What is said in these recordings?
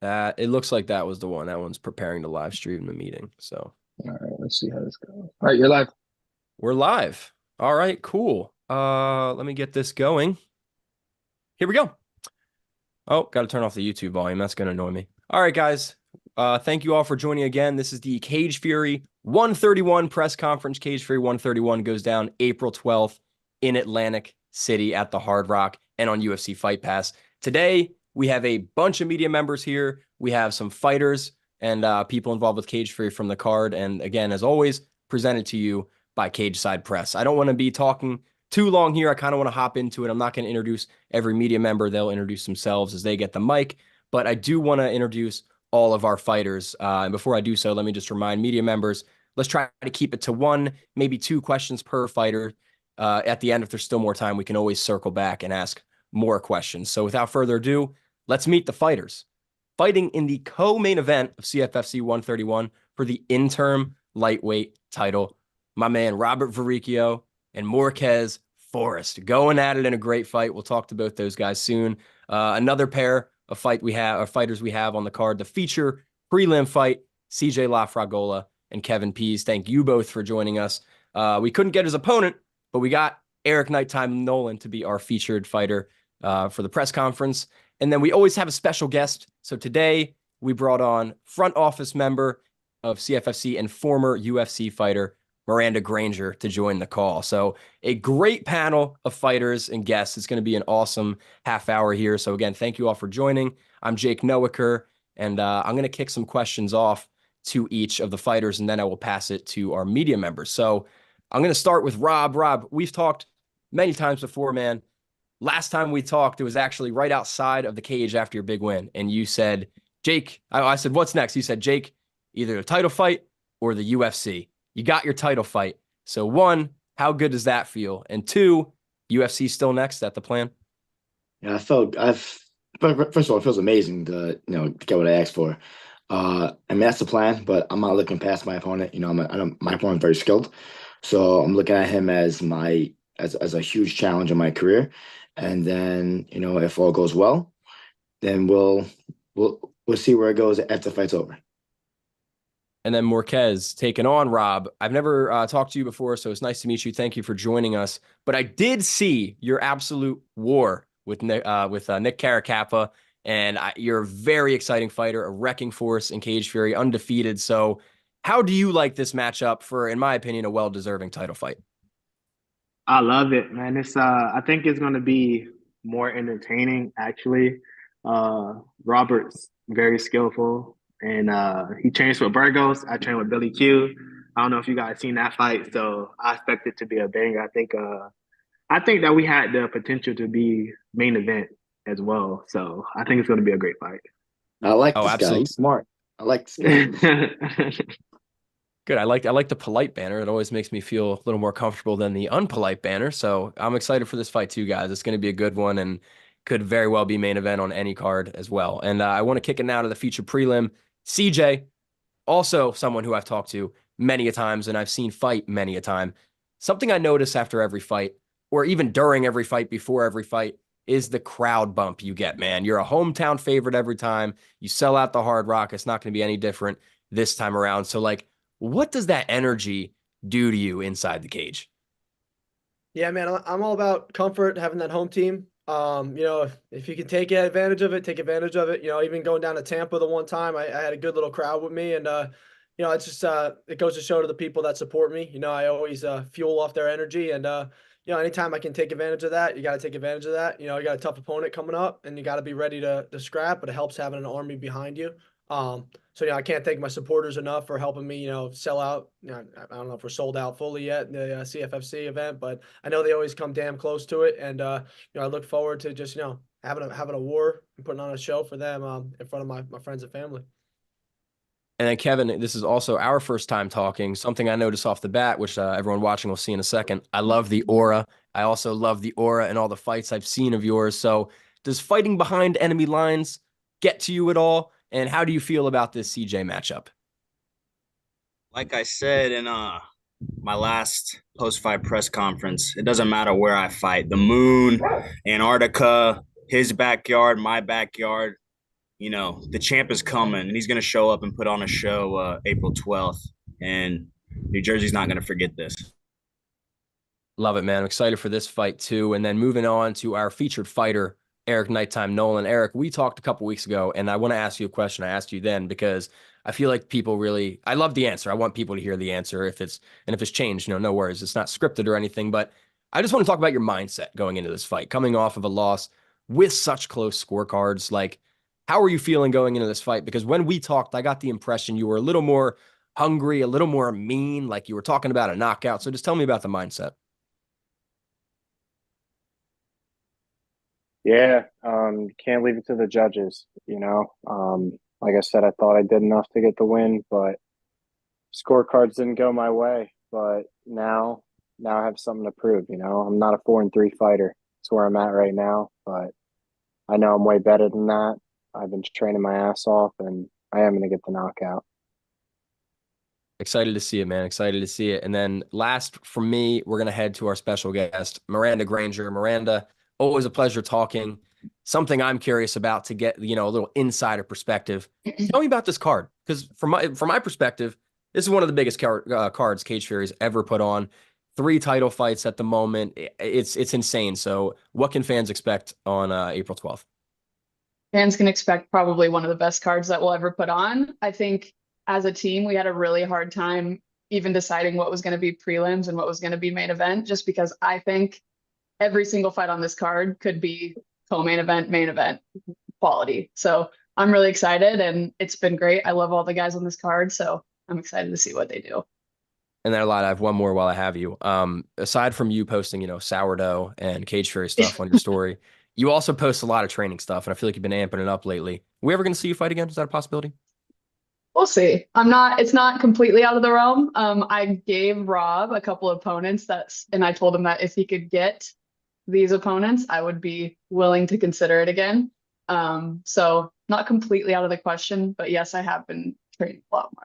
It looks like that was the one. That one's preparing to live stream the meeting. So All right, let's see how this goes. All right, you're live. we're live. All right, cool. Let me get this going. Here we go. Oh, got to turn off the YouTube volume. That's going to annoy me. All right, guys. Thank you all for joining again. This is the Cage Fury 131 press conference. Cage Fury 131 goes down April 12th in Atlantic City at the Hard Rock and on UFC Fight Pass. Today, we have a bunch of media members here. We have some fighters and people involved with Cage Fury from the card. And again, as always, presented to you by Cageside Press. I don't want to be talking too long here. I kind of want to hop into it. I'm not going to introduce every media member. They'll introduce themselves as they get the mic. But I do want to introduce all of our fighters. And before I do so, let me just remind media members, let's try to keep it to one, maybe two questions per fighter. At the end, if there's still more time, we can always circle back and ask more questions. So without further ado, let's meet the fighters. Fighting in the co-main event of CFFC 131 for the interim lightweight title, my man Robert Varicchio and Marquez Forrest going at it in a great fight. We'll talk to both those guys soon. Another pair of fighters we have on the card, the feature prelim fight, CJ Lafragola and Kevin Pease. Thank you both for joining us. We couldn't get his opponent, but we got Eric Nighttime Nolan to be our featured fighter for the press conference. And then we always have a special guest. So today we brought on front office member of CFFC and former UFC fighter Miranda Granger to join the call. So a great panel of fighters and guests. It's going to be an awesome half hour here. So again, thank you all for joining. I'm Jake Noecker, and I'm going to kick some questions off to each of the fighters, and then I will pass it to our media members. So I'm going to start with Rob. Rob, we've talked many times before, man. Last time we talked, it was actually right outside of the cage after your big win. And you said, Jake, I said, what's next? You said, Jake, either the title fight or the UFC. You got your title fight. So one, how good does that feel? And two, UFC still next? Is that the plan? Yeah, first of all, it feels amazing to get what I asked for. I mean, that's the plan, but I'm not looking past my opponent. My opponent's very skilled. So I'm looking at him as as a huge challenge in my career. And then, if all goes well, then we'll see where it goes after the fight's over. And then Marquez taking on Rob. I've never talked to you before, so it's nice to meet you. Thank you for joining us. But I did see your absolute war with Nick Caracappa, and you're a very exciting fighter, a wrecking force in Cage Fury, undefeated. So how do you like this matchup for, in my opinion, a well-deserving title fight? I love it, man. I think it's gonna be more entertaining actually. Robert's very skillful and he trains with Burgos. I train with Billy Q. I don't know if you guys seen that fight, so I expect it to be a banger. I think that we had the potential to be main event as well. So I think it's gonna be a great fight. I like Oh, this guy. absolutely. He's smart. I like this guy. Good. I like the polite banner. It always makes me feel a little more comfortable than the unpolite banner. So I'm excited for this fight too, guys. It's going to be a good one and could very well be main event on any card as well. And I want to kick it now to the feature prelim. CJ, also someone who I've talked to many a times and I've seen fight many a time. Something I notice after every fight, or even during every fight, before every fight, is the crowd bump you get, man. You're a hometown favorite every time. You sell out the Hard Rock. It's not going to be any different this time around. So, like, what does that energy do to you inside the cage? Yeah, man, I'm all about comfort, having that home team. If you can take advantage of it, take advantage of it. Even going down to Tampa the one time, I had a good little crowd with me, and it's just it goes to show to the people that support me. I always fuel off their energy, and anytime I can take advantage of that, you got to take advantage of that. You got a tough opponent coming up, and you got to be ready to scrap. But it helps having an army behind you. So I can't thank my supporters enough for helping me, sell out. I don't know if we're sold out fully yet in the CFFC event, but I know they always come damn close to it, and I look forward to just having a war and putting on a show for them in front of my friends and family. And then, Kevin, this is also our first time talking. Something I noticed off the bat, which everyone watching will see in a second. I love the aura. I also love the aura and all the fights I've seen of yours. So, does fighting behind enemy lines get to you at all? And how do you feel about this CJ matchup? Like I said in my last post-fight press conference, it doesn't matter where I fight. The moon, Antarctica, his backyard, my backyard. the champ is coming and he's going to show up and put on a show April 12th. And New Jersey's not going to forget this. Love it, man. I'm excited for this fight too. And then moving on to our featured fighter, Eric Nighttime Nolan. Eric, we talked a couple weeks ago, and I want to ask you a question I asked you then because I feel like people really, I love the answer. I want people to hear the answer. If it's changed, no worries. It's not scripted or anything, but I just want to talk about your mindset going into this fight, coming off of a loss with such close scorecards. Like, how are you feeling going into this fight? Because when we talked, I got the impression you were a little more hungry, a little more mean, like you were talking about a knockout. So just tell me about the mindset. Yeah, can't leave it to the judges, you know. Like I said, I thought I did enough to get the win, but scorecards didn't go my way. But now I have something to prove, you know. I'm not a 4-3 fighter. That's where I'm at right now, but I know I'm way better than that. I've been training my ass off, and I am going to get the knockout. Excited to see it, man. Excited to see it. And then last from me, we're going to head to our special guest, Miranda Granger. Miranda, always a pleasure talking. Something I'm curious about to get, a little insider perspective. Tell me about this card. Because from my perspective, this is one of the biggest cards Cage Fury's ever put on. 3 title fights at the moment. It's insane. So what can fans expect on April 12th? Fans can expect probably one of the best cards that we'll ever put on. I think as a team, we had a really hard time even deciding what was going to be prelims and what was going to be main event, just because I think every single fight on this card could be co-main event, main event quality. So I'm really excited, and it's been great. I love all the guys on this card, so I'm excited to see what they do. And then I have one more while I have you. Aside from you posting, sourdough and Cage Fury stuff on your story, you also post a lot of training stuff, and I feel like you've been amping it up lately. We ever going to see you fight again? Is that a possibility? We'll see. It's not completely out of the realm. I gave Rob a couple opponents and I told him that if he could get these opponents, I would be willing to consider it again. So not completely out of the question, but yes, I have been training a lot more.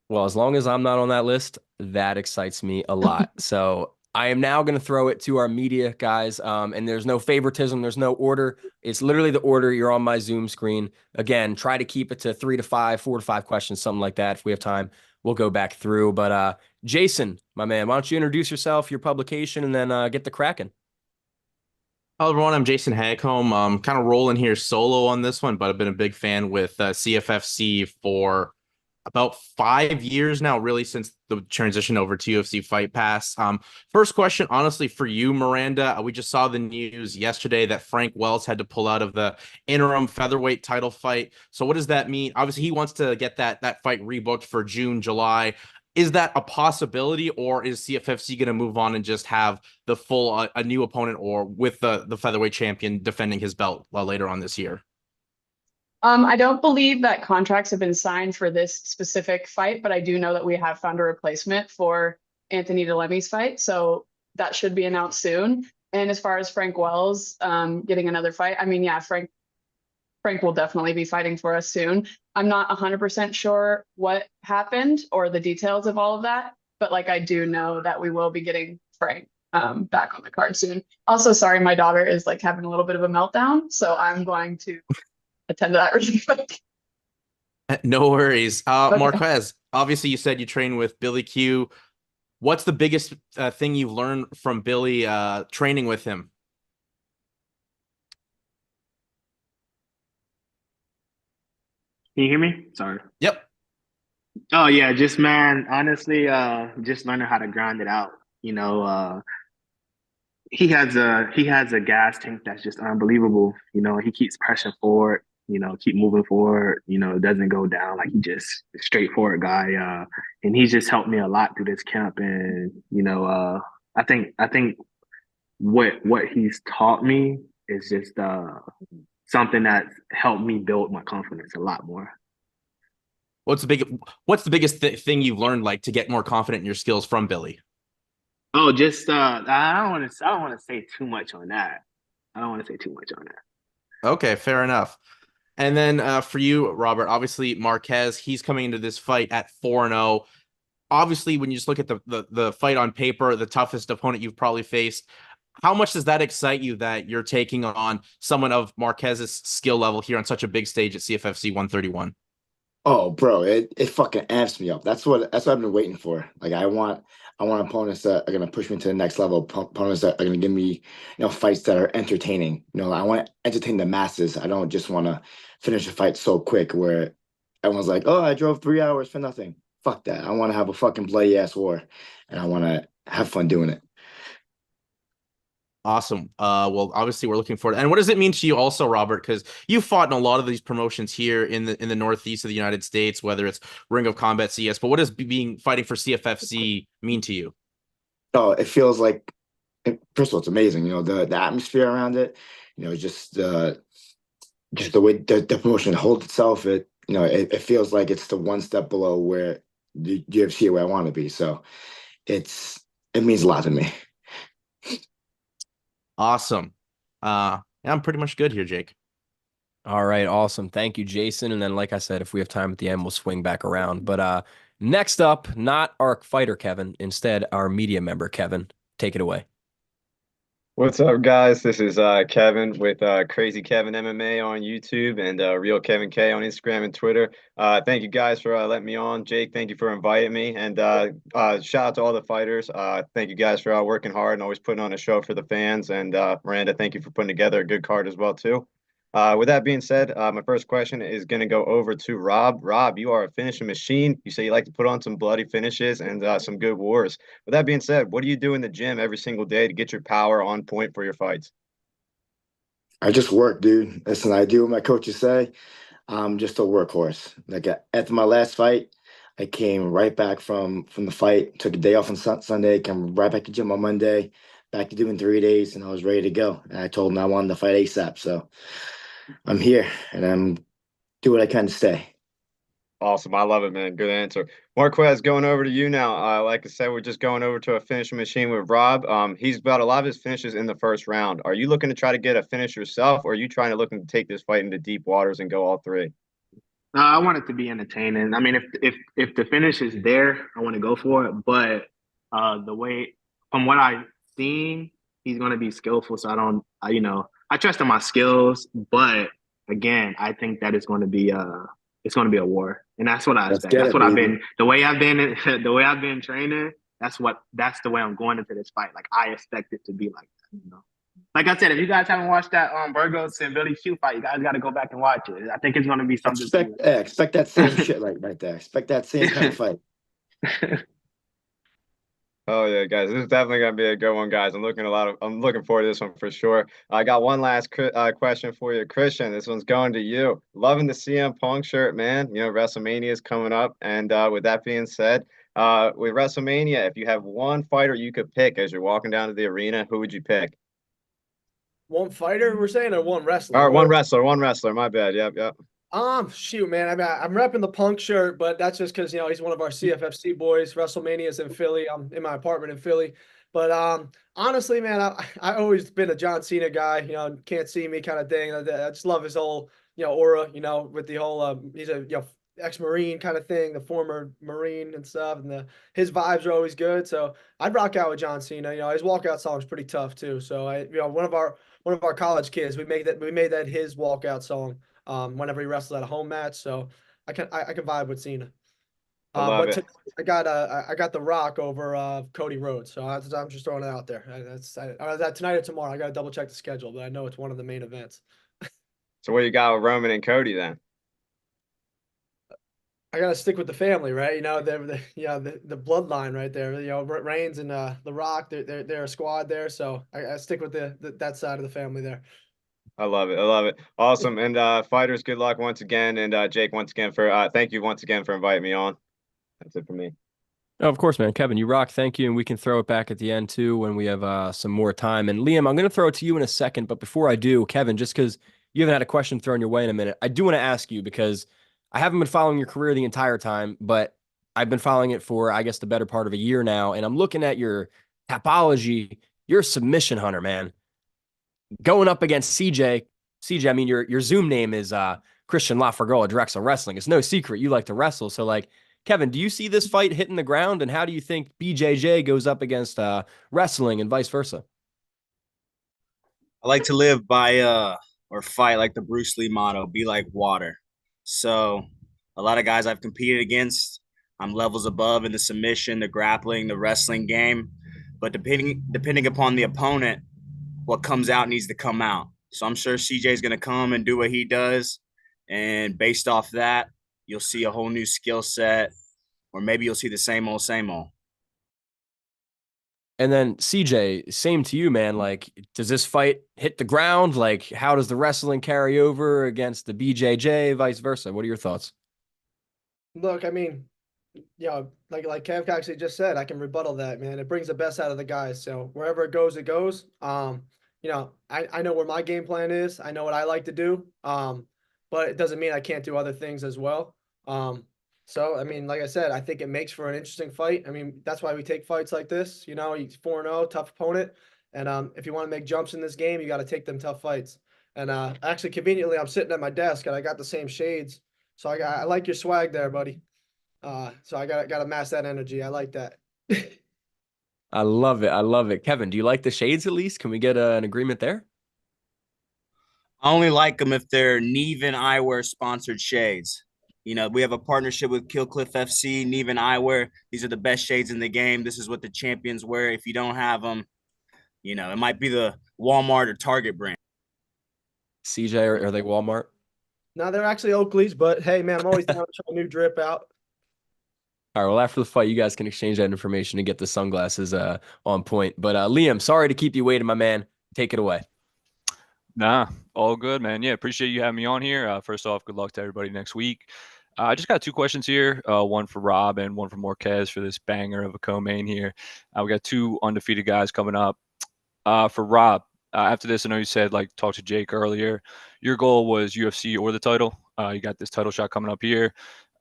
Well, as long as I'm not on that list, that excites me a lot. So I am now going to throw it to our media guys. And there's no favoritism. There's no order. It's literally the order. You're on my Zoom screen. Again, try to keep it to 3 to 5, 4 to 5 questions, something like that. If we have time, we'll go back through. But Jason, my man, why don't you introduce yourself, your publication, and then get the cracking. Hello, everyone. I'm Jason Hagholm. I'm kind of rolling here solo on this one, but I've been a big fan with CFFC for about 5 years now, really, since the transition over to UFC Fight Pass. First question, honestly, for you, Miranda. We just saw the news yesterday that Frank Wells had to pull out of the interim featherweight title fight. So what does that mean? Obviously, he wants to get that fight rebooked for June, July. Is that a possibility, or is CFFC going to move on and just have the full a new opponent, or with the featherweight champion defending his belt later on this year? I don't believe that contracts have been signed for this specific fight, but I do know that we have found a replacement for Anthony DeLemmy's fight, so that should be announced soon. And as far as Frank Wells getting another fight, I mean, yeah, Frank will definitely be fighting for us soon. I'm not 100% sure what happened or the details of all of that, but like I do know that we will be getting Frank back on the card soon. Also, sorry, my daughter is like having a little bit of a meltdown, so I'm going to attend to that really quick. No worries. Okay. Marquez, obviously you said you train with Billy Q. What's the biggest thing you've learned from Billy training with him? Can you hear me? Sorry. Yep. Oh yeah, just man, honestly, just learning how to grind it out. He has a gas tank that's just unbelievable. He keeps pressing forward, keep moving forward, it doesn't go down. Like, he just a straightforward guy. And he's just helped me a lot through this camp. And, I think what he's taught me is just something that helped me build my confidence a lot more. What's the biggest thing you've learned, like, to get more confident in your skills from Billy? Oh, just I don't want to say too much on that. Okay, fair enough. And then for you, Robert, obviously Marquez, he's coming into this fight at 4-0. Obviously, when you just look at the fight on paper, the toughest opponent you've probably faced. how much does that excite you that you're taking on someone of Marquez's skill level here on such a big stage at CFFC 131? Oh, bro, it fucking amps me up. That's what I've been waiting for. Like I want opponents that are gonna push me to the next level. Opponents that are gonna give me, fights that are entertaining. I want to entertain the masses. I don't just want to finish a fight so quick where everyone's like, "Oh, I drove 3 hours for nothing." Fuck that. I want to have a fucking bloody ass war, and I want to have fun doing it. Awesome. Well, obviously we're looking forward. And what does it mean to you also, Robert? Because you fought in a lot of these promotions here in the Northeast of the United States, whether it's Ring of Combat CS, but what does being fighting for CFFC mean to you? Oh, it feels like first of all, it's amazing. The atmosphere around it. Just the way the promotion holds itself. It feels like it's the one step below where the UFC where I want to be. So it means a lot to me. Awesome. Yeah, I'm pretty much good here, Jake. All right, awesome. Thank you, Jason. And then, like I said, if we have time at the end, we'll swing back around. But next up, not our fighter, Kevin. Instead, our media member, Kevin. Take it away. What's up, guys? This is Kevin with Crazy Kevin MMA on YouTube and Real Kevin K on Instagram and Twitter. Thank you guys for letting me on. Jake, thank you for inviting me. And shout out to all the fighters. Thank you guys for working hard and always putting on a show for the fans. And Miranda, thank you for putting together a good card as well, too. With that being said, my first question is going to go over to Rob. Rob, you are a finishing machine. You say you like to put on some bloody finishes and some good wars. With that being said, what do you do in the gym every single day to get your power on point for your fights? I just work, dude. Listen, I do what my coaches say. I'm just a workhorse. Like after my last fight, I came right back from the fight, took a day off on Sunday, came right back to gym on Monday, back to doing 3 days, and I was ready to go. And I told them I wanted to fight ASAP. So I'm here and I'm do what I can to stay. Awesome. I love it, man. Good answer. Marquez, going over to you now. Like I said, we're just going over to a finishing machine with Rob. He's got a lot of his finishes in the first round. Are you looking to try to get a finish yourself, or are you trying to looking to take this fight into deep waters and go all three? I want it to be entertaining. I mean, if the finish is there, I want to go for it. But the way from what I've seen, he's going to be skillful. So I trust in my skills. But again, I think that it's going to be a war, and that's what I Let's expect. get That's it, what I've baby. been the way I've been training. That's the way I'm going into this fight. Like I expect it to be like that. Like I said, if you guys haven't watched that Burgos and Billy Q fight, you guys got to go back and watch it. I think it's going to be something. Expect that same shit right there. Expect that same kind of fight. Oh yeah, guys, this is definitely gonna be a good one, guys. I'm looking forward to this one for sure. I got one last question for you, Christian. This one's going to you. Loving the CM Punk shirt, man. WrestleMania is coming up, and with that being said, with WrestleMania, if you have one fighter you could pick as you're walking down to the arena, who would you pick? One fighter, we're saying, or one wrestler? Or one wrestler. My bad. Yep. Shoot, man. I mean, I'm repping the Punk shirt, but that's just because he's one of our CFFC boys. WrestleMania is in Philly. I'm in my apartment in Philly. But honestly, man, I always been a John Cena guy. Can't see me kind of thing. I just love his whole aura. With the whole he's a ex-Marine kind of thing, the former Marine and stuff, and his vibes are always good. So I'd rock out with John Cena. His walkout song's pretty tough too. So one of our college kids, we made that his walkout song. Whenever he wrestles at a home match, so I can vibe with Cena. I love But it. I got the Rock over Cody Rhodes, so I'm just throwing it out there. That tonight or tomorrow. I got to double check the schedule, but I know it's one of the main events. So what you got with Roman and Cody then? I got to stick with the family, right? The bloodline right there. Reigns and the Rock, they're a squad there, so I stick with that side of the family there. I love it. Awesome. And fighters, good luck once again. And Jake, once again thank you once again for inviting me on. That's it for me. Oh, of course, man. Kevin, you rock. Thank you. And we can throw it back at the end, too, when we have some more time. And Liam, I'm going to throw it to you in a second. But before I do, Kevin, just because you haven't had a question thrown your way in a minute, I do want to ask you because I haven't been following your career the entire time, but I've been following it for, I guess, the better part of a year now. And I'm looking at your Tapology. You're a submission hunter, man. Going up against CJ. CJ, I mean, your Zoom name is Christian Lafergola, Drexel Wrestling. It's no secret you like to wrestle. So, Kevin, do you see this fight hitting the ground? And how do you think BJJ goes up against wrestling and vice versa? I like to live by or fight like the Bruce Lee motto, be like water. So a lot of guys I've competed against, I'm levels above in the submission, the grappling, the wrestling game. But depending upon the opponent, what comes out needs to come out. So I'm sure CJ is going to come and do what he does. And based off that, you'll see a whole new skill set, or maybe you'll see the same old, same old. And then CJ, same to you, man. Like, does this fight hit the ground? Like, how does the wrestling carry over against the BJJ, vice versa? What are your thoughts? Look, I mean, like Kev actually just said, I can rebuttal that, man. It brings the best out of the guys. So wherever it goes, it goes. I know where my game plan is. I know what I like to do. But it doesn't mean I can't do other things as well. So I mean, like I said, I think it makes for an interesting fight. I mean, that's why we take fights like this. He's 4-0, tough opponent. And if you want to make jumps in this game, you got to take them tough fights. And actually, conveniently, I'm sitting at my desk and I got the same shades. So I like your swag there, buddy. So I gotta match that energy. I like that. I love it. I love it. Kevin, do you like the shades at least? Can we get an agreement there? I only like them if they're Neve and Eyewear sponsored shades. We have a partnership with Killcliff FC, Neve and Eyewear. These are the best shades in the game. This is what the champions wear. If you don't have them, it might be the Walmart or Target brand. CJ, are they Walmart? No, they're actually Oakley's, but hey, man, I'm always down to try a new drip out. All right. Well, after the fight, you guys can exchange that information and get the sunglasses on point. But Liam, sorry to keep you waiting, my man. Take it away. Nah, all good, man. Yeah, appreciate you having me on here. First off, good luck to everybody next week. I just got two questions here, one for Rob and one for Marquez for this banger of a co-main here. We got two undefeated guys coming up. For Rob, after this, I know you said, talked to Jake earlier, your goal was UFC or the title. You got this title shot coming up here.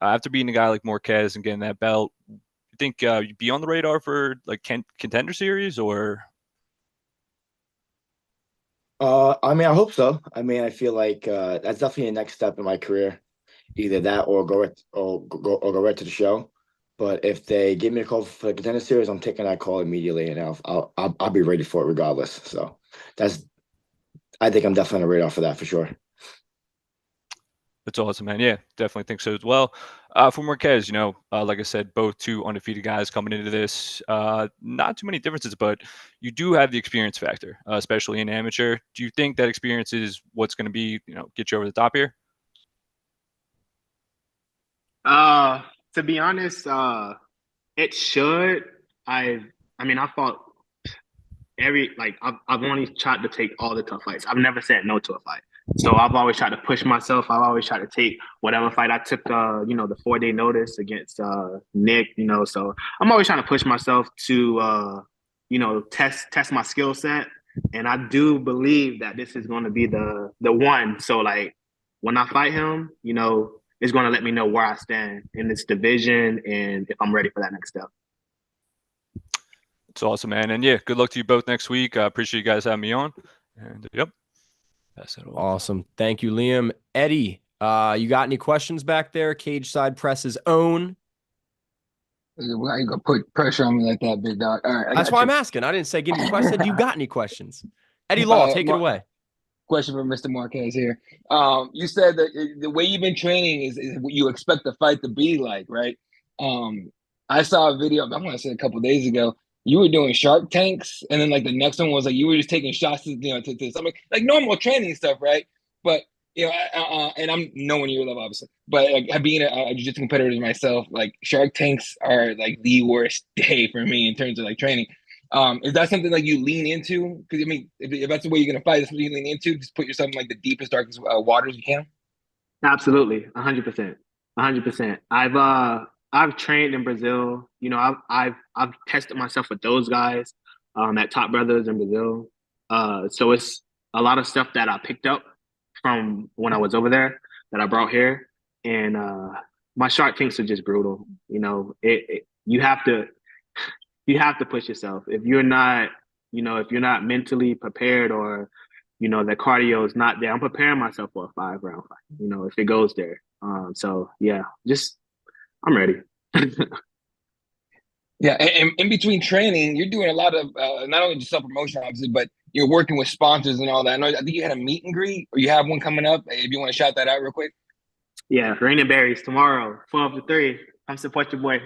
After beating a guy like Marquez and getting that belt, you think you'd be on the radar for contender series or? I mean, I hope so. I mean, I feel like that's definitely a next step in my career, either that or go right to the show. But if they give me a call for the contender series, I'm taking that call immediately, and I'll be ready for it regardless. So I think I'm definitely on the radar for that for sure. That's awesome, man. Yeah, definitely think so as well. For Marquez, like I said, both two undefeated guys coming into this. Not too many differences, but you do have the experience factor, especially in amateur. Do you think that experience is what's going to be, get you over the top here? To be honest, it should. I mean, I fought I've only tried to take all the tough fights. I've never said no to a fight. So I've always tried to push myself. I've always tried to take whatever fight I took, the 4-day notice against Nick, so I'm always trying to push myself to, test my skill set. And I do believe that this is going to be the one. So when I fight him, it's going to let me know where I stand in this division and if I'm ready for that next step. It's awesome, man. And yeah, good luck to you both next week. I appreciate you guys having me on. And yep. That's it. Awesome. Thank you, Liam. Eddie, you got any questions back there? Cageside Press's own. Why you gonna put pressure on me like that, big dog? All right, that's why I'm asking. I didn't say give me questions. I said, do you got any questions? Eddie Law, take it away. Question for Mr. Marquez here. You said that the way you've been training is what you expect the fight to be like, right? I saw a video, I want to say a couple of days ago. You were doing shark tanks, and then the next one was you were just taking shots to something like normal training stuff, right? But and I'm nowhere near your level, obviously. But being a jiu-jitsu competitor myself, shark tanks are the worst day for me in terms of training. Is that something you lean into? Because I mean, if that's the way you're gonna fight, that's something you lean into. Just put yourself in the deepest, darkest waters you can. Absolutely, 100%, 100%. I've trained in Brazil. I've tested myself with those guys at Top Brothers in Brazil. So it's a lot of stuff that I picked up from when I was over there that I brought here. And my shark tanks are just brutal. You have to push yourself. If you're not mentally prepared or the cardio is not there, I'm preparing myself for a 5-round fight. If it goes there. So yeah, I'm ready. Yeah, and in between training, you're doing a lot of not only just self-promotion, obviously, but you're working with sponsors and all that. I think you had a meet and greet, or you have one coming up. If you want to shout that out real quick. Yeah, Rain and Berries tomorrow, 12 to 3. Come support your boy.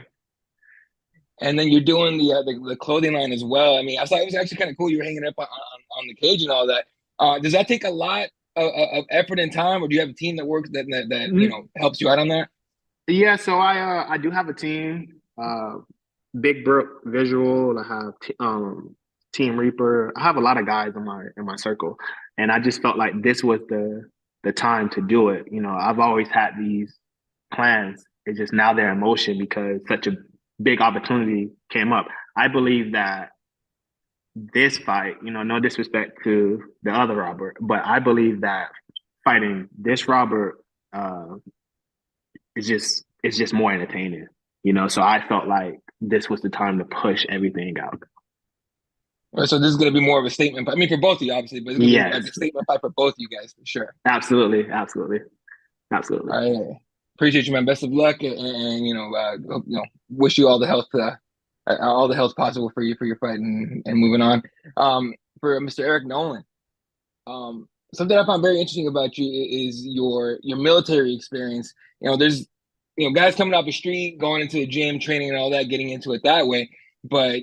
And then you're doing the clothing line as well. I mean, I thought it was actually kind of cool. You were hanging up on the cage and all that. Does that take a lot of effort and time, or do you have a team that works that helps you out on that? Yeah, so I do have a team. Big Brook Visual. I have Team Reaper. I have a lot of guys in my circle, and I just felt like this was the time to do it. I've always had these plans. It's just now they're in motion because such a big opportunity came up. I believe that this fight, no disrespect to the other Robert, but I believe that fighting this Robert is just more entertaining. So I felt like this was the time to push everything out. Right, so this is going to be more of a statement. I mean, for both of you, obviously, but it's going to be like a statement fight for both of you guys, for sure. Absolutely. All right. Appreciate you, man. Best of luck, and wish you all the health possible for your fight, and moving on. For Mr. Eric Nolan, something I found very interesting about you is your military experience. There's guys coming off the street, going into the gym, training and all that, getting into it that way. But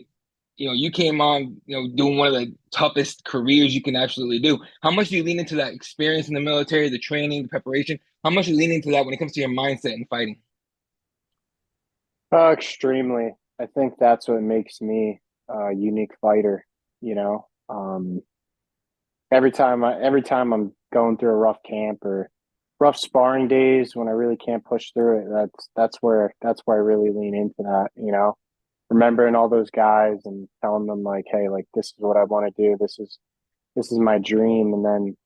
you came on, doing one of the toughest careers you can absolutely do. How much do you lean into that experience in the military, the training, the preparation? How much do you lean into that when it comes to your mindset and fighting? Extremely. I think that's what makes me a unique fighter. Every time I'm going through a rough camp or rough sparring days when I really can't push through it, that's where I really lean into that. Remembering all those guys and telling them like, hey, like this is what I want to do. This is my dream. And then,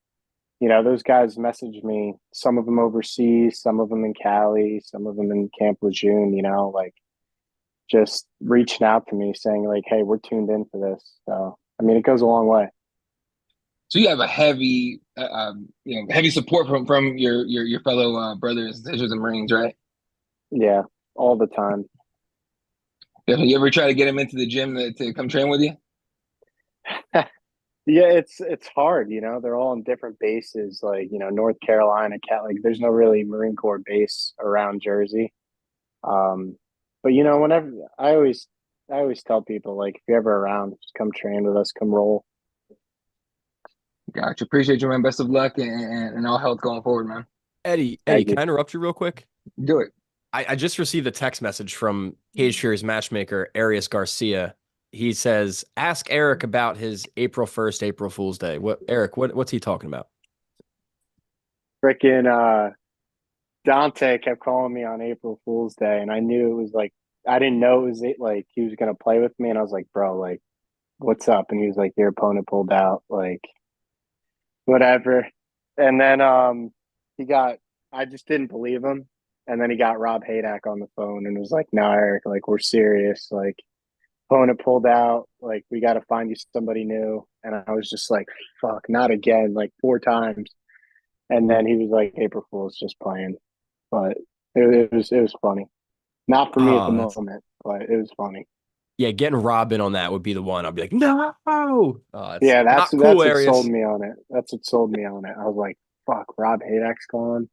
those guys message me, some of them overseas, some of them in Cali, some of them in Camp Lejeune, like just reaching out to me saying like, hey, we're tuned in for this. So, I mean, it goes a long way. So you have a heavy support from your fellow brothers and sisters and Marines, right? Yeah, all the time. You ever try to get them into the gym to come train with you? Yeah, it's hard. They're all on different bases, like North Carolina, like there's no really Marine Corps base around Jersey. But whenever I always tell people like if you're ever around, just come train with us, come roll. Gotcha. Appreciate you, man. Best of luck and all health going forward, man. Eddie, can I interrupt you real quick? Do it. I just received a text message from Cage Fury's matchmaker, Arias Garcia. He says, ask Eric about his April 1st, April Fool's Day. What's he talking about? Freaking Dante kept calling me on April Fool's Day, and I knew it was like, I didn't know it was like he was going to play with me. And I was like, bro, like, what's up? And he was like, your opponent pulled out, like, whatever. And then I just didn't believe him. And then he got Rob Hadak on the phone and was like, no, Eric, like, we're serious. Like, opponent pulled out. Like, we got to find you somebody new. And I was just like, fuck, not again, like 4 times. And then he was like, April Fool's just playing. But it was funny. Not for me at the moment, but it was funny. Yeah, getting Robin on that would be the one. I'll be like, no. Yeah, that's cool, what sold me on it. That's what sold me on it. I was like, fuck, Rob Hadak's gone.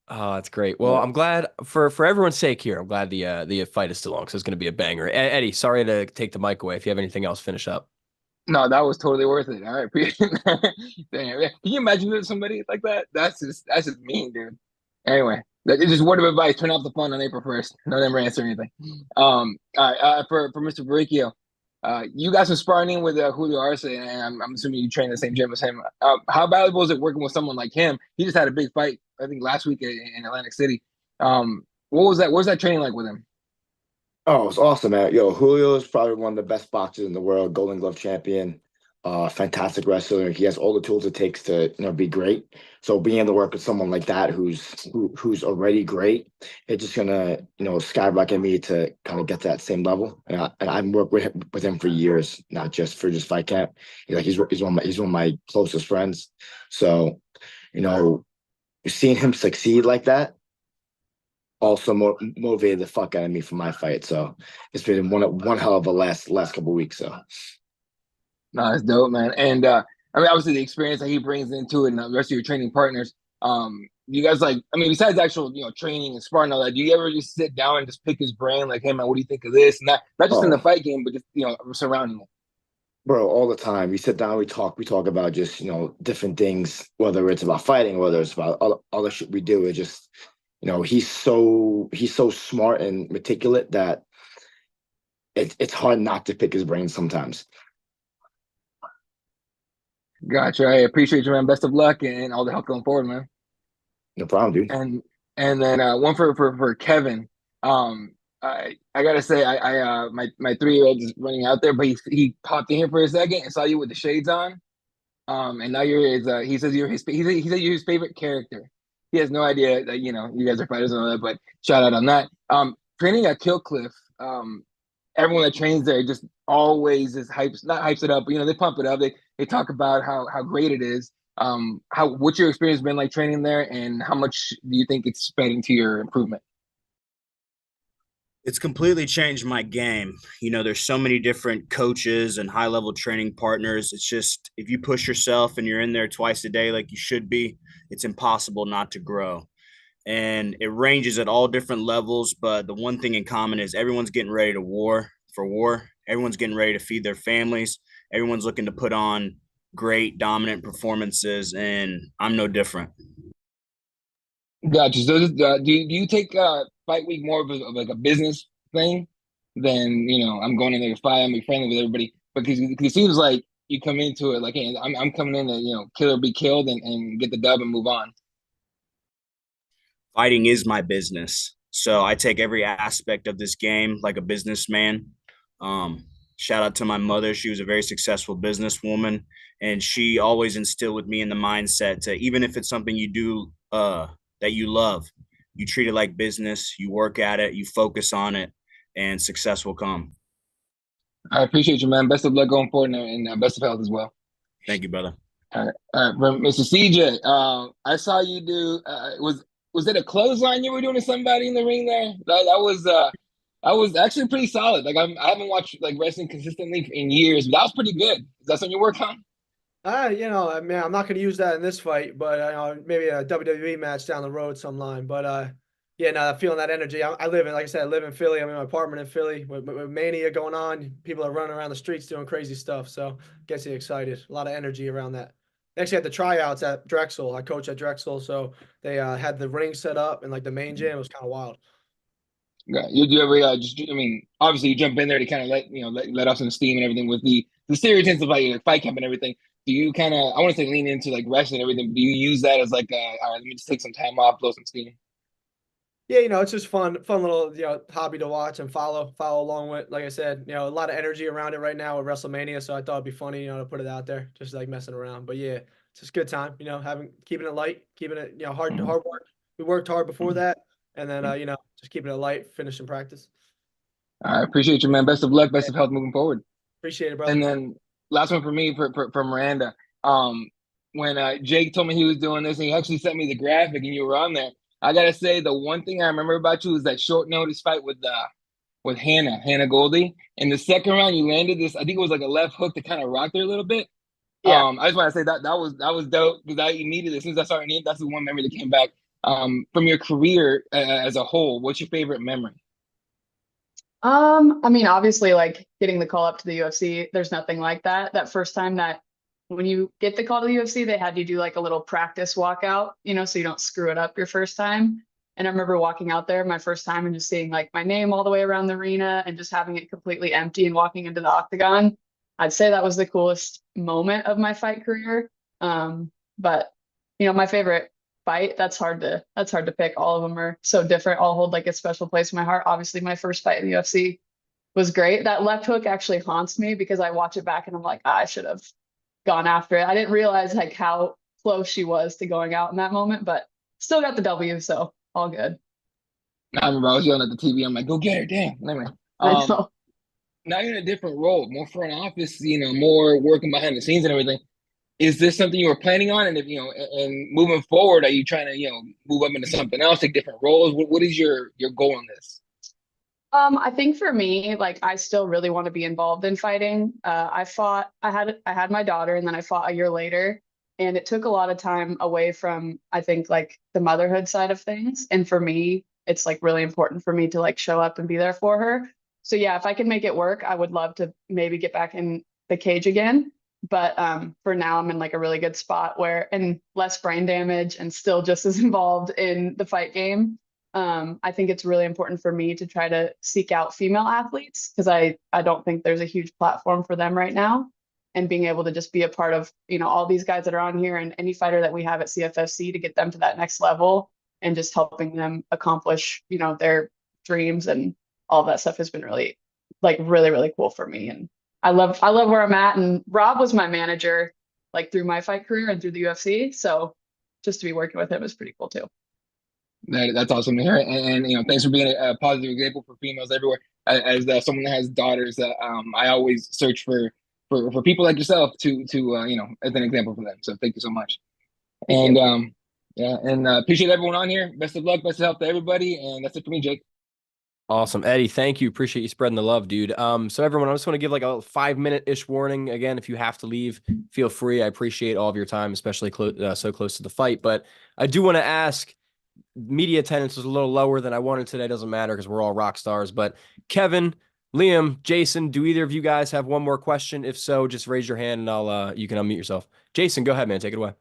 Oh, that's great. Well, I'm glad for everyone's sake here. I'm glad the fight is still on because it's going to be a banger. Eddie, sorry to take the mic away. If you have anything else, finish up. No, that was totally worth it. All right, damn. Can you imagine doing somebody like that? That's just mean, dude. Anyway, it's just word of advice. Turn off the phone on April 1st. No never answer anything. All right. For Mr. Barricchio, you got some sparring in with Julio Arce, and I'm assuming you train in the same gym as him. How valuable is it working with someone like him? He just had a big fight, I think, last week in Atlantic City. What was that? What was that training like with him? Oh, it's awesome, man. Yo, Julio is probably one of the best boxers in the world, Golden Glove champion, fantastic wrestler. He has all the tools it takes to, be great. So being able to work with someone like that who's already great, it's just gonna, skyrocket me to kind of get to that same level. And I've worked with him for years, not just for fight camp. He's one of my closest friends. So, seeing him succeed like that also motivated the fuck out of me for my fight. So it's been one hell of a last couple of weeks. So no, it's dope, man. And I mean, obviously the experience that he brings into it and the rest of your training partners. You guys like, I mean, besides actual, training and sparring and all that, do you ever just sit down and just pick his brain, like, hey man, what do you think of this? And not just in the Oh, fight game, but just surrounding it. bro, all the time. We sit down, we talk about just, different things, whether it's about fighting, whether it's about other shit we do. It just, he's so smart and meticulous that it's hard not to pick his brain sometimes. Gotcha. I appreciate you, man. Best of luck and all the help going forward, man. No problem, dude. And then one for Kevin. I gotta say, my 3-year-old is running out there, but he popped in here for a second and saw you with the shades on. And now you're his. He says you're his. He said you're his favorite character. He has no idea that you guys are fighters and all that. But shout out on that. Training at Killcliff. Everyone that trains there just always is not hypes it up, but they pump it up. They talk about how great it is. What's your experience been like training there, and how much do you think it's sped into your improvement? It's completely changed my game. There's so many different coaches and high level training partners. It's just, if you push yourself and you're in there twice a day like you should be, it's impossible not to grow. And it ranges at all different levels. But the one thing in common is everyone's getting ready to war. Everyone's getting ready to feed their families. Everyone's looking to put on great, dominant performances. And I'm no different. Gotcha. So, do you take fight week more of like a business thing than I'm going in there to fight, I'm be friendly with everybody, because it seems like you come into it like, hey, I'm coming in to kill or be killed and get the dub and move on. Fighting is my business, so I take every aspect of this game like a businessman. Shout out to my mother; she was a very successful businesswoman, and she always instilled with me in the mindset to, even if it's something you do that you love, you treat it like business, you work at it, you focus on it, and success will come. I appreciate you, man. Best of luck going forward, and best of health as well. Thank you, brother. All right. From Mr. CJ, I saw you do. Was it a clothesline you were doing to somebody in the ring there? That was actually pretty solid. Like I haven't watched like wrestling consistently in years, but that was pretty good. Is that something you work on? I mean, I'm not going to use that in this fight, but maybe a WWE match down the road some line. But yeah, no, I'm feeling that energy. I live in, like I said, I live in Philly. I'm in my apartment in Philly with Mania going on. People are running around the streets doing crazy stuff. So gets you excited. A lot of energy around that. They actually had the tryouts at Drexel. I coach at Drexel, so they had the ring set up and like the main gym. It was kind of wild. Yeah, you ever I mean, obviously you jump in there to kind of let off some steam and everything with the stereotypes of like fight camp and everything. Do you kind of, I want to say, lean into like wrestling and everything? Do you use that as like, all right, let me just take some time off, blow some steam? Yeah, it's just fun little, hobby to watch and follow along with. Like I said, a lot of energy around it right now with WrestleMania, so I thought it'd be funny, to put it out there, just like messing around. But yeah, it's just a good time, keeping it light, keeping it, hard work. We worked hard before that, and then just keeping it light, finishing practice. I appreciate you, man. Best of luck, best of health moving forward. Appreciate it, brother. And then last one for me for Miranda. When Jake told me he was doing this, and he actually sent me the graphic, and you were on there. I gotta say, the one thing I remember about you is that short notice fight with Hannah Goldie. In the second round, you landed this. I think it was like a left hook that kind of rocked her a little bit. Yeah. I just want to say that was dope, because I immediately, as soon as I saw her name, that's the one memory that came back. From your career as a whole, what's your favorite memory? I mean, obviously, like getting the call up to the UFC, there's nothing like that. That first time that when you get the call to the UFC, they had you do like a little practice walkout, so you don't screw it up your first time. And I remember walking out there my first time and just seeing like my name all the way around the arena and just having it completely empty and walking into the octagon. I'd say that was the coolest moment of my fight career. But my favorite fight, that's hard to pick. All of them are so different. All hold like a special place in my heart. Obviously, my first fight in the UFC was great. That left hook actually haunts me because I watch it back and I'm like, I should have gone after it. I didn't realize like how close she was to going out in that moment, but still got the W, so all good. I remember I was yelling at the TV. I'm like, go get her, damn. Anyway, I know. now you're in a different role, more front office, more working behind the scenes and everything. Is this something you were planning on? And if and moving forward, are you trying to move up into something else, take different roles? What is your goal in this? I think for me, like I still really want to be involved in fighting. I had my daughter and then I fought a year later, and it took a lot of time away from, I think, like the motherhood side of things. And for me, it's like really important for me to like show up and be there for her. So yeah, if I can make it work, I would love to maybe get back in the cage again. But for now, I'm in like a really good spot where, and less brain damage and still just as involved in the fight game. I think it's really important for me to try to seek out female athletes because I don't think there's a huge platform for them right now. And being able to just be a part of, all these guys that are on here and any fighter that we have at CFFC to get them to that next level and just helping them accomplish, their dreams and all of that stuff has been really, like really, really cool for me. And I love where I'm at. And Rob was my manager like through my fight career and through the UFC. So just to be working with him is pretty cool too. That's awesome to hear, and thanks for being a positive example for females everywhere. As someone that has daughters, I always search for people like yourself to as an example for them. So thank you so much, and yeah, and appreciate everyone on here. Best of luck, best of health to everybody, and that's it for me, Jake. Awesome. Eddie, thank you. Appreciate you spreading the love, dude. So everyone, I just want to give like a 5-minute-ish warning. Again, if you have to leave, feel free. I appreciate all of your time, especially so close to the fight. But I do want to ask, media attendance was a little lower than I wanted today. Doesn't matter because we're all rock stars. But Kevin, Liam, Jason, do either of you guys have one more question? If so, just raise your hand and you can unmute yourself. Jason, go ahead, man. Take it away.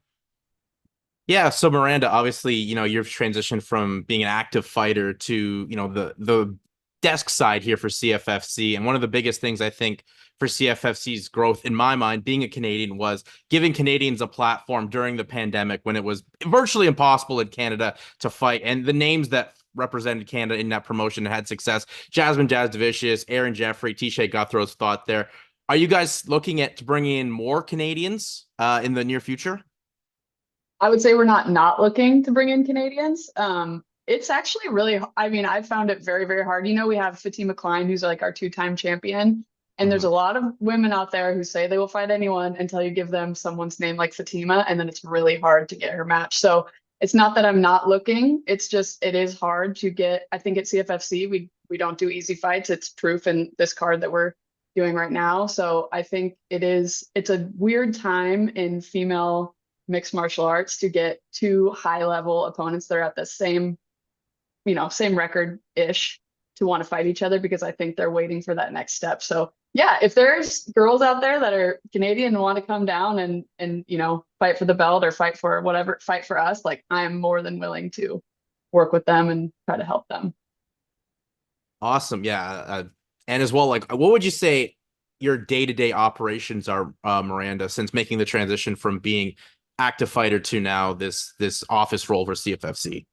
Yeah, so Miranda, obviously, you've transitioned from being an active fighter to, the desk side here for CFFC. And one of the biggest things I think for CFFC's growth, in my mind, being a Canadian, was giving Canadians a platform during the pandemic when it was virtually impossible in Canada to fight. And the names that represented Canada in that promotion had success: Jasmine Jasdavicius, Aaron Jeffrey, Tisha Guthrow's thought there. Are you guys looking at bringing in more Canadians in the near future? I would say we're not looking to bring in Canadians. It's actually really, I mean, I found it very, very hard. We have Fatima Klein, who's like our 2-time champion. And there's a lot of women out there who say they will fight anyone until you give them someone's name like Fatima, and then it's really hard to get her match. So it's not that I'm not looking. It's just, it is hard to get. I think at CFFC, we don't do easy fights. It's proof in this card that we're doing right now. So I think it's a weird time in female mixed martial arts to get 2 high level opponents that are at the same record ish to want to fight each other, because I think they're waiting for that next step. So yeah, if there's girls out there that are Canadian and want to come down and fight for the belt or fight for whatever, fight for us, like I am more than willing to work with them and try to help them. Awesome. Yeah. And as well, like, what would you say your day-to-day operations are, Miranda, since making the transition from being active fighter to now this office role for CFFC?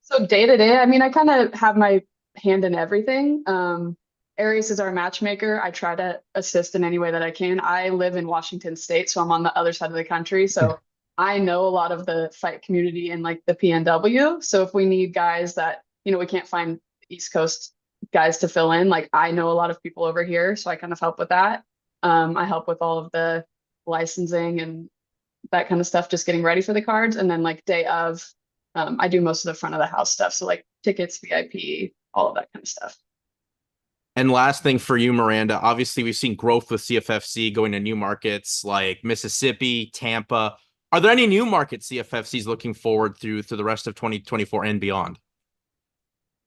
So day to day, I mean, I kind of have my hand in everything. Arius is our matchmaker. I try to assist in any way that I can. I live in Washington State, so I'm on the other side of the country. So I know a lot of the fight community in like the PNW. So if we need guys that, we can't find East Coast guys to fill in, like I know a lot of people over here. So I kind of help with that. I help with all of the licensing and that kind of stuff, just getting ready for the cards. And then like day of, I do most of the front of the house stuff. So like tickets, VIP, all of that kind of stuff. And last thing for you, Miranda, obviously we've seen growth with CFFC going to new markets like Mississippi, Tampa. Are there any new markets CFFC is looking forward through the rest of 2024 and beyond?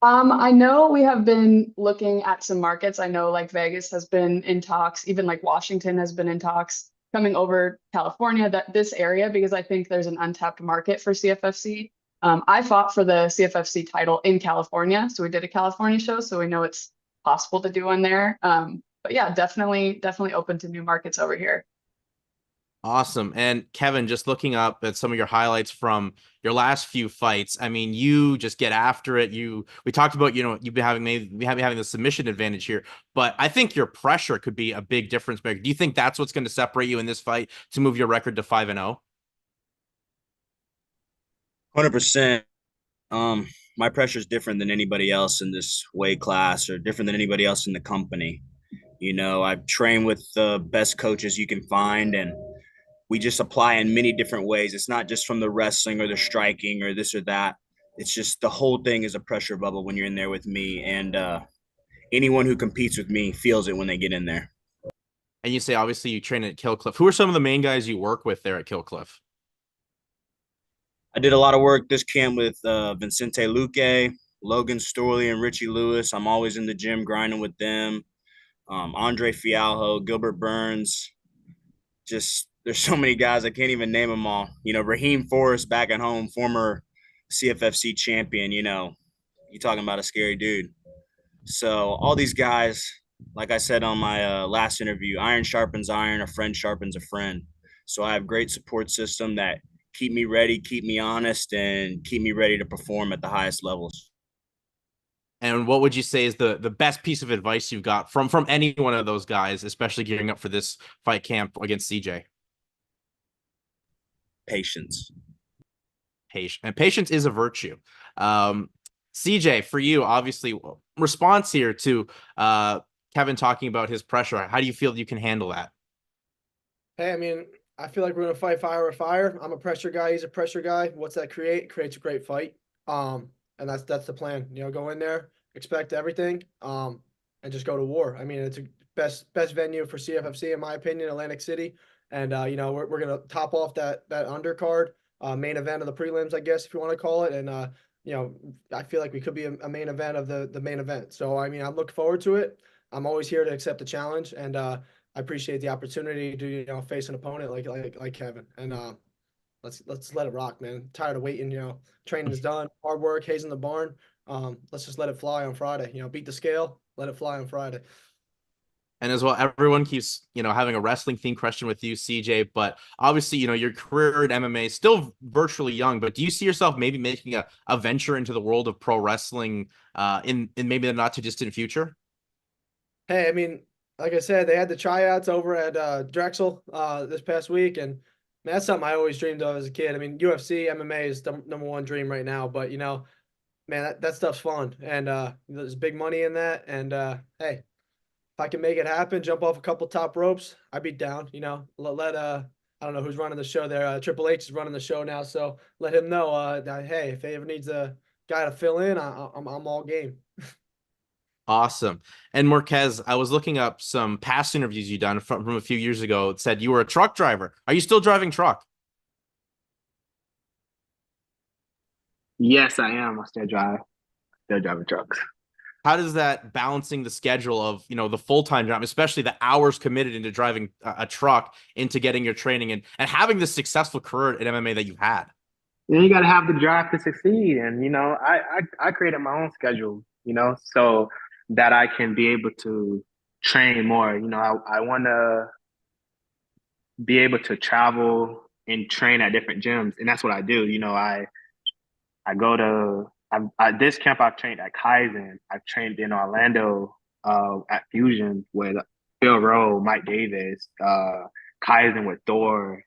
I know we have been looking at some markets. I know like Vegas has been in talks, even like Washington has been in talks, coming over California, this area, because I think there's an untapped market for CFFC. I fought for the CFFC title in California, so we did a California show, so we know it's possible to do one there. But yeah, definitely open to new markets over here. Awesome. And Kevin, just looking up at some of your highlights from your last few fights, I mean, you just get after it. We talked about, you've been having the submission advantage here, but I think your pressure could be a big difference maker. Do you think that's what's going to separate you in this fight to move your record to 5-0? 100%. My pressure is different than anybody else in this weight class or different than anybody else in the company. I've trained with the best coaches you can find, and we just apply in many different ways. It's not just from the wrestling or the striking or this or that. it's just the whole thing is a pressure bubble when you're in there with me, and anyone who competes with me feels it when they get in there. And you say obviously you train at Killcliff. Who are some of the main guys you work with there at Killcliff? I did a lot of work this camp with Vincente Luque, Logan Storley, and Richie Lewis. I'm always in the gym grinding with them. Andre Fialho, Gilbert Burns. Just there's so many guys I can't even name them all. You know, Raheem Forrest back at home, former CFFC champion. You know, you're talking about a scary dude. So all these guys, like I said on my last interview, iron sharpens iron, a friend sharpens a friend. So I have great support system that keep me ready, keep me honest, and keep me ready to perform at the highest levels. And what would you say is the best piece of advice you've got from any one of those guys, especially gearing up for this fight camp against CJ? Patience. Patience is a virtue. CJ, for you, obviously, response here to Kevin talking about his pressure. How do you feel you can handle that? Hey, I mean, I feel like we're gonna fight fire with fire. I'm a pressure guy. He's a pressure guy. What's that create? It creates a great fight. And that's the plan. You know, go in there, expect everything, and just go to war. I mean, it's a best venue for CFFC in my opinion, Atlantic City. And you know, we're gonna top off that undercard, main event of the prelims, I guess if you want to call it. And you know, I feel like we could be a main event of the main event. So I mean, I'm looking forward to it. I'm always here to accept the challenge, and I appreciate the opportunity to, you know, face an opponent like Kevin. And let's let it rock, man. Tired of waiting. You know, training is done. Hard work, Hayes in the barn. Let's just let it fly on Friday. You know, beat the scale. Let it fly on Friday. And as well, everyone keeps, you know, having a wrestling themed question with you, CJ. But obviously, you know, your career in MMA is still virtually young. But do you see yourself maybe making a venture into the world of pro wrestling in maybe the not too distant future? Hey, I mean, like I said, they had the tryouts over at Drexel this past week, and man, that's something I always dreamed of as a kid. I mean, UFC, MMA is the number one dream right now, but you know, man, that stuff's fun, and there's big money in that. And hey, if I can make it happen, jump off a couple top ropes, I'd be down. You know, let I don't know who's running the show there. Triple H is running the show now, so let him know that hey, if he ever needs a guy to fill in, I'm all game. Awesome. And Marquez, I was looking up some past interviews you've done from a few years ago. It said you were a truck driver. Are you still driving truck? Yes, I am. I still driving trucks. How does that balancing the schedule of, you know, the full-time job, especially the hours committed into driving a truck, into getting your training and having this successful career in MMA that you've had? Then you got to have the drive to succeed. And, you know, I created my own schedule, you know, so that I can be able to train more. You know, I want to be able to travel and train at different gyms. And that's what I do. You know, I go to this camp. I've trained at Kaizen. I've trained in Orlando at Fusion with Phil Rowe, Mike Davis, Kaizen with Thor,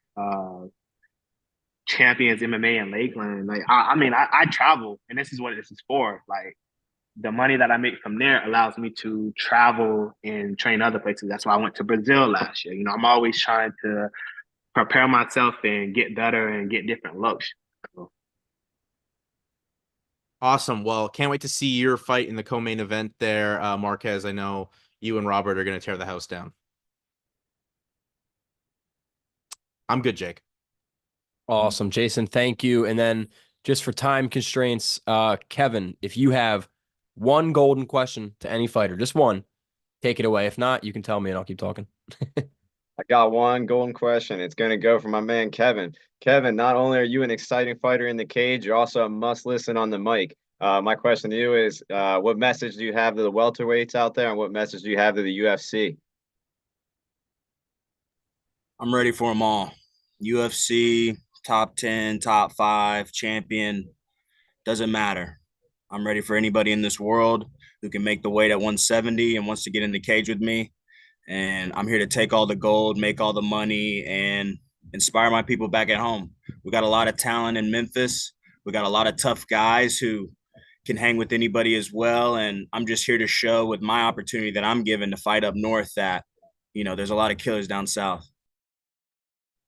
Champions MMA in Lakeland. Like I mean, I travel, and this is what this is for. Like the money that I make from there allows me to travel and train other places. That's why I went to Brazil last year. You know, I'm always trying to prepare myself and get better and get different looks. So, Awesome. Well, can't wait to see your fight in the co-main event there, Marquez. I know you and Robert are going to tear the house down. I'm good, Jake. Awesome, Jason. Thank you. And then just for time constraints, Kevin, if you have one golden question to any fighter, just one, take it away. If not, you can tell me and I'll keep talking. I got one golden question. It's going to go for my man, Kevin. Kevin, not only are you an exciting fighter in the cage, you're also a must listen on the mic. My question to you is, what message do you have to the welterweights out there, and what message do you have to the UFC? I'm ready for them all. UFC, top 10, top 5, champion, doesn't matter. I'm ready for anybody in this world who can make the weight at 170 and wants to get in the cage with me. And I'm here to take all the gold, make all the money, and inspire my people back at home. We got a lot of talent in Memphis. We got a lot of tough guys who can hang with anybody as well. And I'm just here to show with my opportunity that I'm given to fight up north that, you know, there's a lot of killers down south.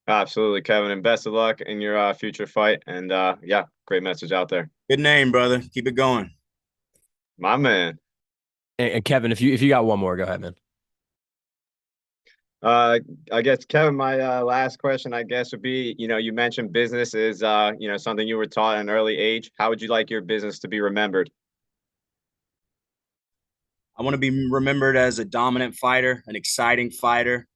Absolutely, Kevin, and best of luck in your future fight. And yeah, great message out there. Good name, brother. Keep it going. My man. And Kevin, if you got one more, go ahead, man. I guess, Kevin, my last question, I guess, would be, you mentioned business is, something you were taught at an early age. How would you like your business to be remembered? I want to be remembered as a dominant fighter, an exciting fighter,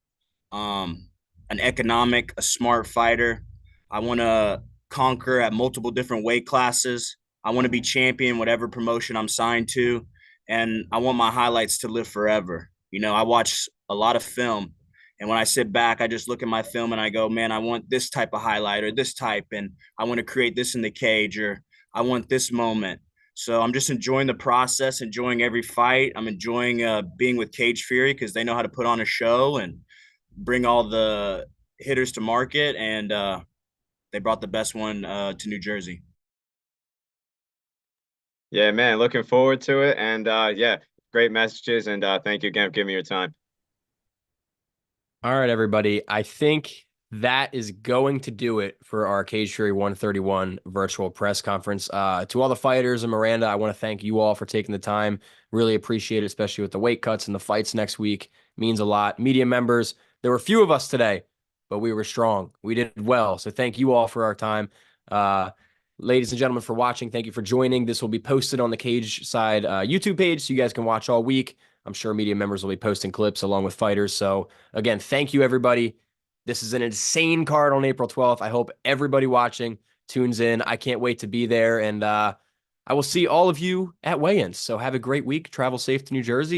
an economic, a smart fighter. I want to conquer at multiple different weight classes. I want to be champion, whatever promotion I'm signed to. And I want my highlights to live forever. I watch a lot of film. And when I sit back, I just look at my film and I go, man, I want this type of highlight or this type. And I want to create this in the cage, or I want this moment. So I'm just enjoying the process, enjoying every fight. I'm enjoying being with Cage Fury because they know how to put on a show and bring all the hitters to market. And they brought the best one to New Jersey. Yeah, man, looking forward to it. And yeah, great messages. And thank you again for giving me your time. All right, everybody. I think that is going to do it for our Cage Fury 131 virtual press conference. To all the fighters and Miranda, I want to thank you all for taking the time. Really appreciate it, especially with the weight cuts and the fights next week. Means a lot. Media members, there were a few of us today, but we were strong. We did well. So thank you all for our time. Ladies and gentlemen, for watching. Thank you for joining. This will be posted on the Cageside YouTube page, so you guys can watch all week. I'm sure media members will be posting clips along with fighters. So again, thank you, everybody. This is an insane card on April 12th. I hope everybody watching tunes in. I can't wait to be there. And I will see all of you at weigh-ins. So have a great week. Travel safe to New Jersey.